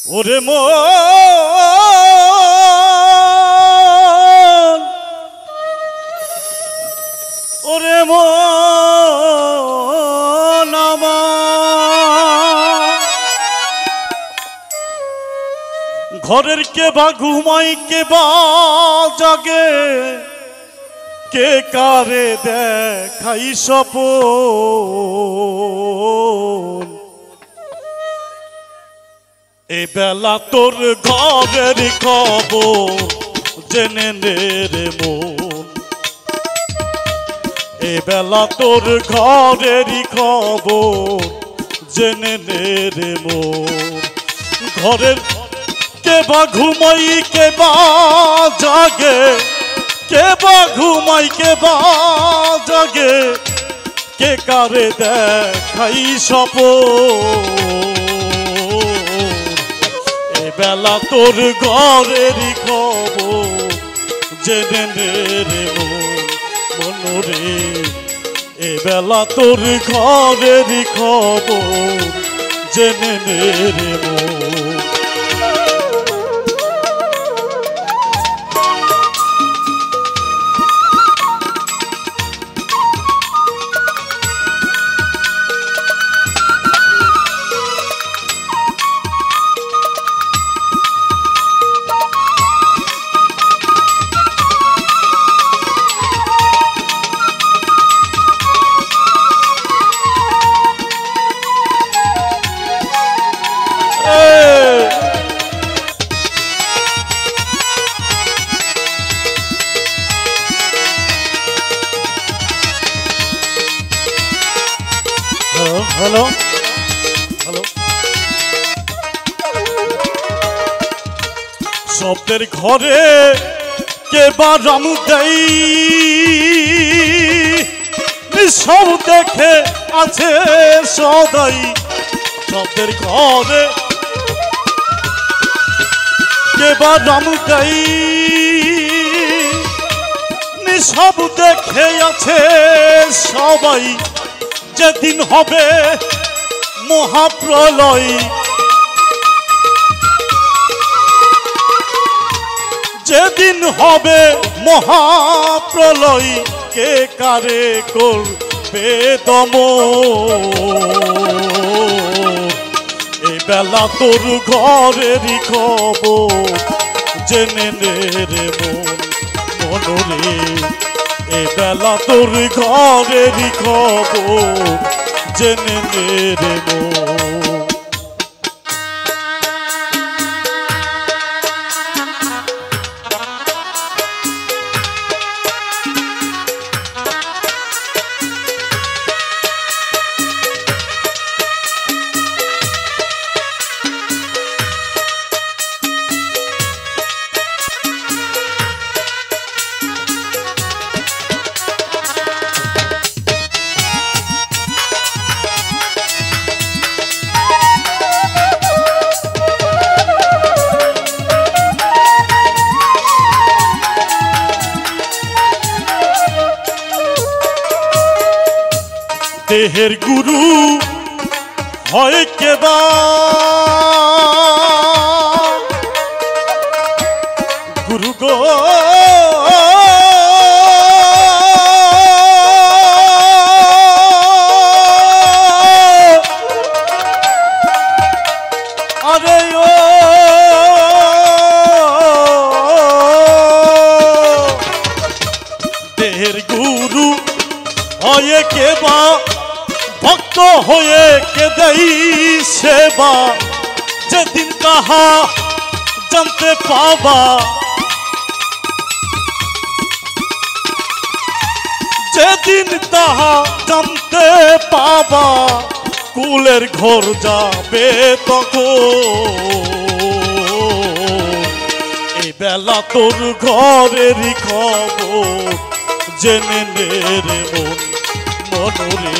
ওরে মন ওরে মন আমার ঘরের কে বা ঘুমাই কে বা জাগে কে কারে দেখাই স্বপন এ বেলা তোর ঘরের খবর জেনে নে রে মন এ বেলা তোর ঘরেরই খবর জেনে নে রে মন ঘরের কে বা ঘুমাই কে বা জাগে কে বা ঘুমাই কে বা জাগে কে কারে দেখাই স্বপন বেলা তোর ঘরেরই খবর জেনে নে রে মন রে এ বেলা তোর ঘরেরই খবর জেনে নে রে মন হ্যালো হ্যালো শব্দের ঘরে কে বা রামু দেই সব দেখে আছে সদাই শব্দের ঘরে কে বা রামু দেই সব দেখে আছে সবাই যেদিন হবে মহাপ্রলয় যেদিন হবে মহাপ্রলয় কে কারে করবে দমন এই বেলা তোর ঘরেরই খবর জেনে নে রে মন রে এ বেলা তোর ঘরেরই খবর জেনে নে রে মন দেহের গুরু হয় কেবা গুরু গো আরে ও দেহের গুরু হয় কেবা ভক্ত হয়ে কে দেই সেবা যেদিন কাহা জানতে পাবা যেদিন তাহা জানতে পাবা কুলের ঘর যাবে তখন এই বেলা তোর ঘরেরই খবর জেনে নে রে মন রে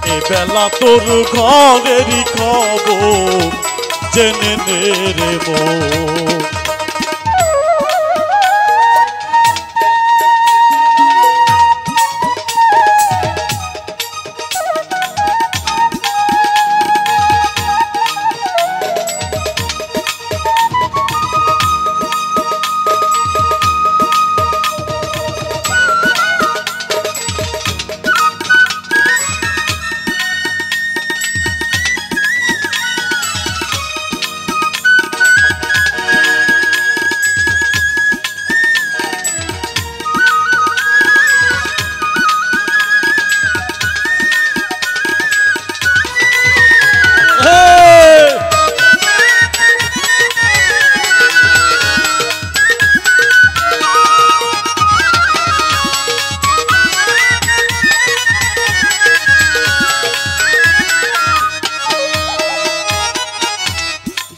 এ বেলা তোর ঘরেরই খবর জেনে নে রে মন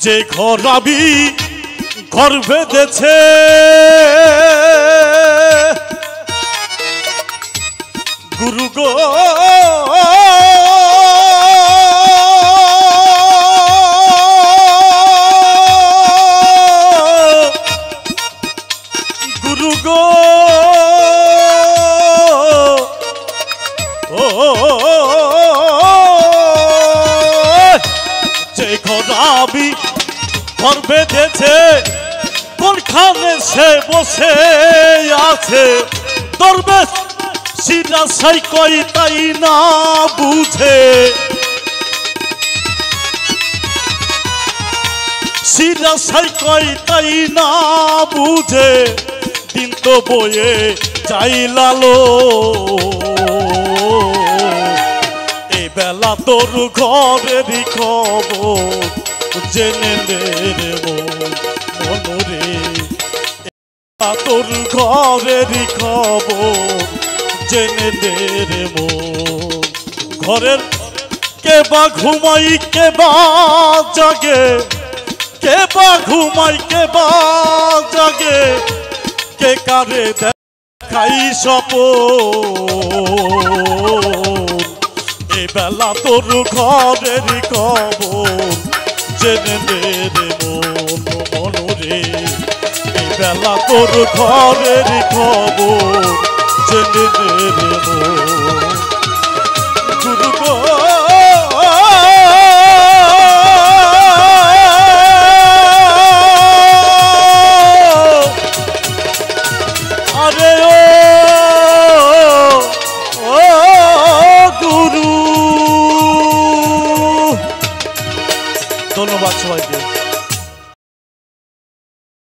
যে ঘর আমি ঘর বেঁধেছে গুরু গো গুরু গো ও যে ঘর আমি ঘর বেঁধেছে কোনখানে সে বসে আছে দরবেশ সিরা সাই কই তাই না বুঝে সিরা সাই কই তাই না বুঝে দিন তো বয়ে যাই লালো এই বেলা তোর ঘরেরই খবর জেনে নে রে মনরে তোর ঘরেরই খবর জেনে নে রে ঘরের কে বা ঘুমাই কে বা জাগে কে বা ঘুমাই কে বা জাগে কে কারে দেখাই স্বপন এই বেলা তোর ঘরেরই খবর জেনে নে রে মনরে এই বেলা তোর ঘরেরই খবর জেনে নে রে গুরু গো আরে ও